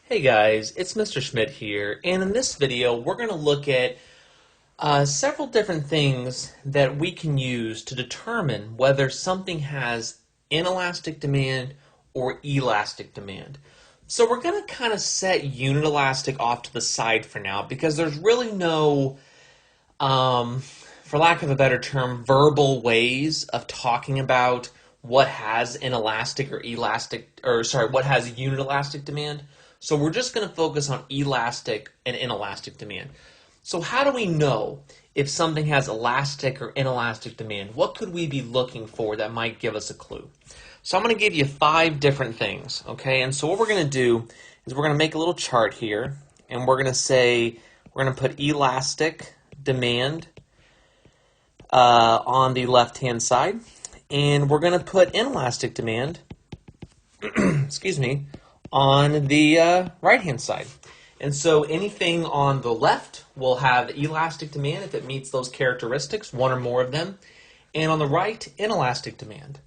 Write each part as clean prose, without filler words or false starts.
Hey guys, it's Mr. Schmidt here, and in this video we're going to look at several different things that we can use to determine whether something has inelastic demand or elastic demand. So we're going to kind of set unit elastic off to the side for now because there's really no, for lack of a better term, verbal ways of talking about what has inelastic or elastic, or sorry, what has unit elastic demand. So we're just going to focus on elastic and inelastic demand. So how do we know if something has elastic or inelastic demand? What could we be looking for that might give us a clue? So I'm going to give you 5 different things, okay? And so what we're going to do is we're going to make a little chart here, and we're going to say, we're going to put elastic demand on the left-hand side, and we're going to put inelastic demand, excuse me, on the right-hand side. And so anything on the left will have elastic demand if it meets those characteristics, one or more of them, and on the right, inelastic demand.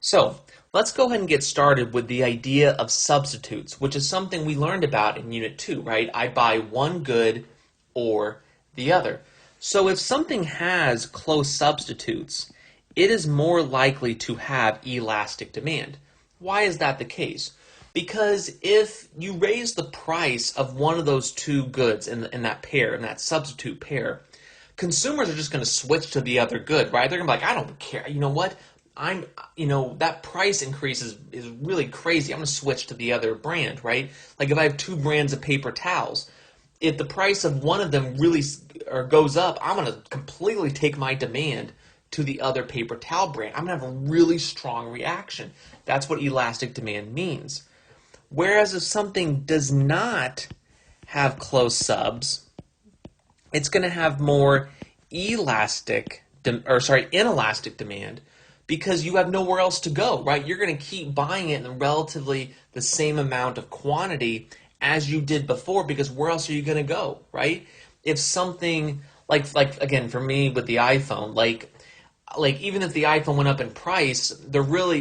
So let's go ahead and get started with the idea of substitutes, which is something we learned about in Unit 2, right? I buy one good or the other. So if something has close substitutes, it is more likely to have elastic demand. Why is that the case? Because if you raise the price of one of those two goods in that pair, in that substitute pair, consumers are just going to switch to the other good, right? They're going to be like, I don't care. You know what? That price increase is really crazy. I'm going to switch to the other brand, right? Like if I have 2 brands of paper towels, if the price of one of them really goes up, I'm going to completely take my demand to the other paper towel brand. I'm going to have a really strong reaction. That's what elastic demand means. Whereas if something does not have close subs, it's going to have more inelastic demand because you have nowhere else to go, right? You're going to keep buying it in relatively the same amount of quantity as you did before because where else are you going to go, right? If something like again for me with the iPhone, like even if the iPhone went up in price,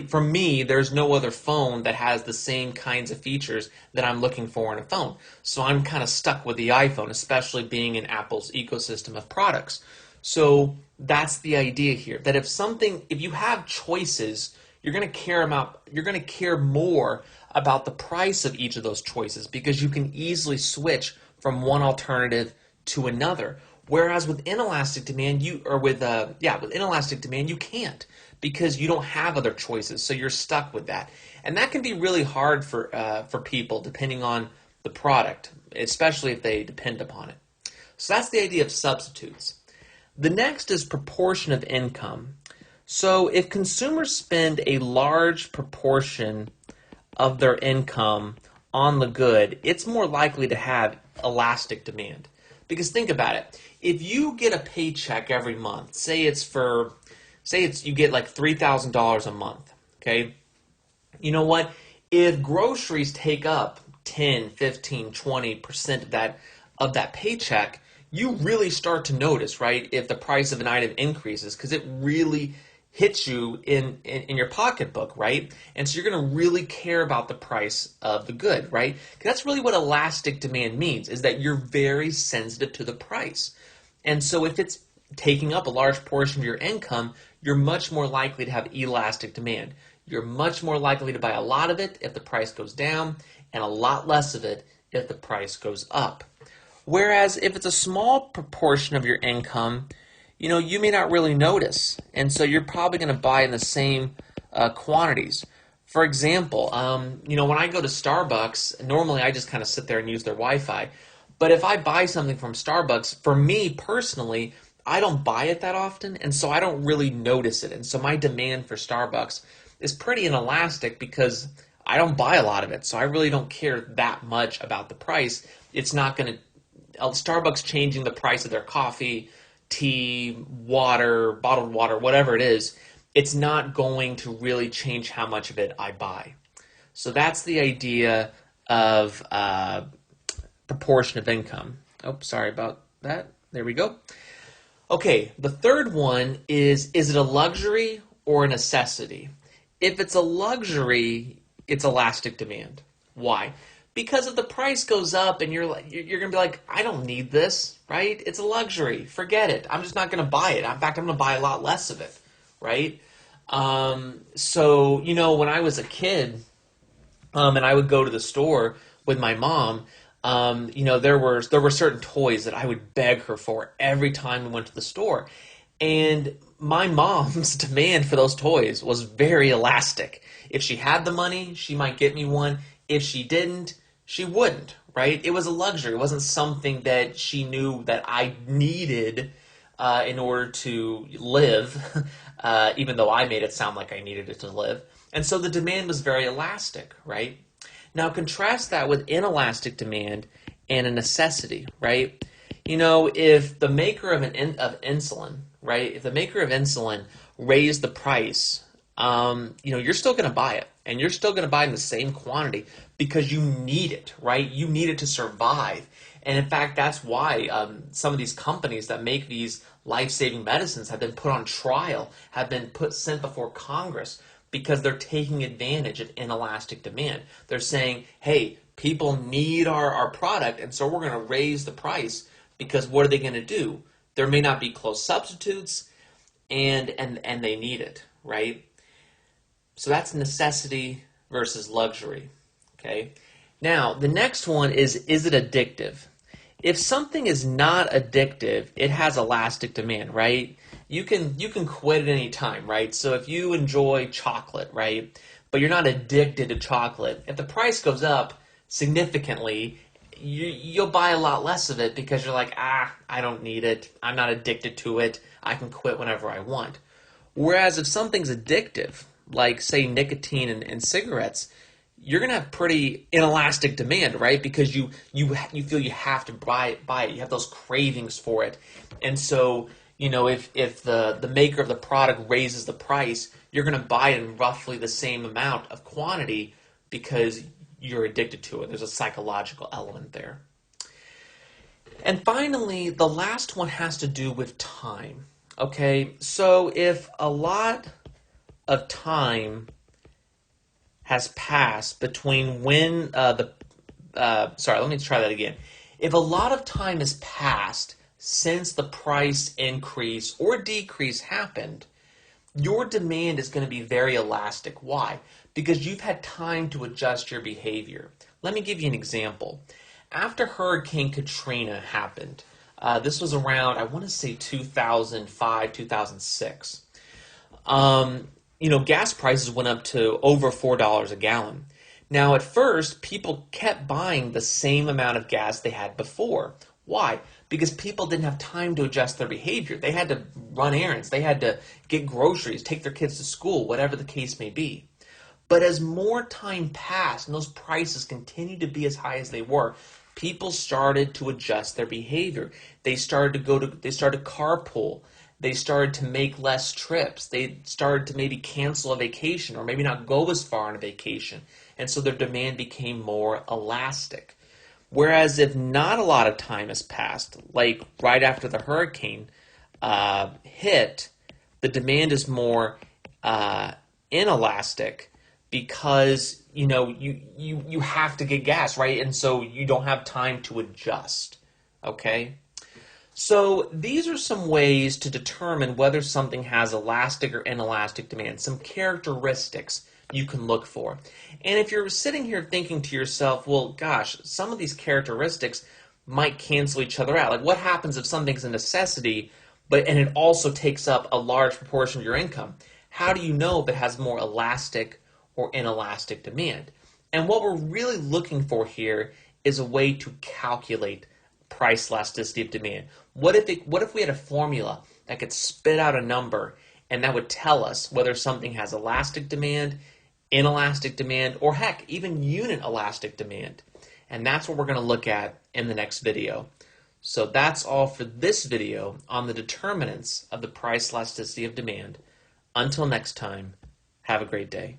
for me, there's no other phone that has the same kinds of features that I'm looking for in a phone. So I'm kind of stuck with the iPhone, especially being in Apple's ecosystem of products. So that's the idea here, that if you have choices, you're going to care more about the price of each of those choices because you can easily switch from one alternative to another. Whereas with inelastic demand, you can't because you don't have other choices, so you're stuck with that, and that can be really hard for people depending on the product, especially if they depend upon it. So that's the idea of substitutes. The next is proportion of income. So if consumers spend a large proportion of their income on the good, it's more likely to have elastic demand. Because think about it. If you get a paycheck every month, say you get like $3,000 a month, okay? You know what? If groceries take up 10, 15, 20% of that paycheck, you really start to notice, right, if the price of an item increases because it really hits you in your pocketbook, right? And so you're going to really care about the price of the good, right? Because that's really what elastic demand means, is that you're very sensitive to the price. And so if it's taking up a large portion of your income, you're much more likely to have elastic demand. You're much more likely to buy a lot of it if the price goes down and a lot less of it if the price goes up. Whereas if it's a small proportion of your income, you may not really notice, and so you're probably going to buy in the same quantities. For example, when I go to Starbucks, normally I just kind of sit there and use their Wi-Fi. But if I buy something from Starbucks, for me personally, I don't buy it that often, and so I don't really notice it. And so my demand for Starbucks is pretty inelastic because I don't buy a lot of it, so I really don't care that much about the price. It's not going to Starbucks changing the price of their coffee, tea, water, bottled water, whatever it is, it's not going to really change how much of it I buy. So that's the idea of proportion of income. Oh, sorry about that. There we go. Okay, the third one is it a luxury or a necessity? If it's a luxury, it's elastic demand. Why? Because if the price goes up and you're going to be like, I don't need this, right? It's a luxury. Forget it. I'm just not going to buy it. In fact, I'm going to buy a lot less of it, right? So, when I was a kid, and I would go to the store with my mom, there were certain toys that I would beg her for every time we went to the store. And my mom's demand for those toys was very elastic. If she had the money, she might get me one. If she didn't, she wouldn't, right? It was a luxury. It wasn't something that she knew that I needed in order to live, even though I made it sound like I needed it to live. And so the demand was very elastic, right? Now contrast that with inelastic demand and a necessity, right? If the maker of insulin, right? If the maker of insulin raised the price, you're still going to buy it, and you're still going to buy it in the same quantity because you need it, right? You need it to survive. And in fact, that's why some of these companies that make these life-saving medicines have been put on trial, have been sent before Congress, because they're taking advantage of inelastic demand. They're saying, hey, people need our product, and so we're going to raise the price, because what are they going to do? There may not be close substitutes, and they need it, right? So that's necessity versus luxury, okay? Now, the next one is it addictive? If something is not addictive, it has elastic demand, right? You can quit at any time, right? So if you enjoy chocolate, right, but you're not addicted to chocolate, if the price goes up significantly, you'll buy a lot less of it because you're like, I don't need it. I'm not addicted to it. I can quit whenever I want. Whereas if something's addictive, like say nicotine and cigarettes, you're going to have pretty inelastic demand, right? Because you feel you have to buy it. You have those cravings for it. And so, if the maker of the product raises the price, you're going to buy it in roughly the same amount of quantity because you're addicted to it. There's a psychological element there. And finally, the last one has to do with time. Okay, so if a lot of time has passed between when let me try that again. If a lot of time has passed since the price increase or decrease happened, your demand is going to be very elastic. Why? Because you've had time to adjust your behavior. Let me give you an example. After Hurricane Katrina happened, this was around, I want to say 2005, 2006. Gas prices went up to over $4 a gallon. Now, at first, people kept buying the same amount of gas they had before. Why? Because people didn't have time to adjust their behavior. They had to run errands. They had to get groceries, take their kids to school, whatever the case may be. But as more time passed and those prices continued to be as high as they were, people started to adjust their behavior. They started to carpool. They started to make less trips. They started to maybe cancel a vacation or maybe not go as far on a vacation. And so their demand became more elastic. Whereas if not a lot of time has passed, like right after the hurricane hit, the demand is more inelastic because you have to get gas, right? And so you don't have time to adjust. Okay? So these are some ways to determine whether something has elastic or inelastic demand, some characteristics you can look for. And if you're sitting here thinking to yourself, well, gosh, some of these characteristics might cancel each other out. Like what happens if something's a necessity, and it also takes up a large proportion of your income? How do you know if it has more elastic or inelastic demand? And what we're really looking for here is a way to calculate price elasticity of demand. What if we had a formula that could spit out a number and that would tell us whether something has elastic demand, inelastic demand, or heck, even unit elastic demand? And that's what we're going to look at in the next video. So that's all for this video on the determinants of the price elasticity of demand. Until next time, have a great day.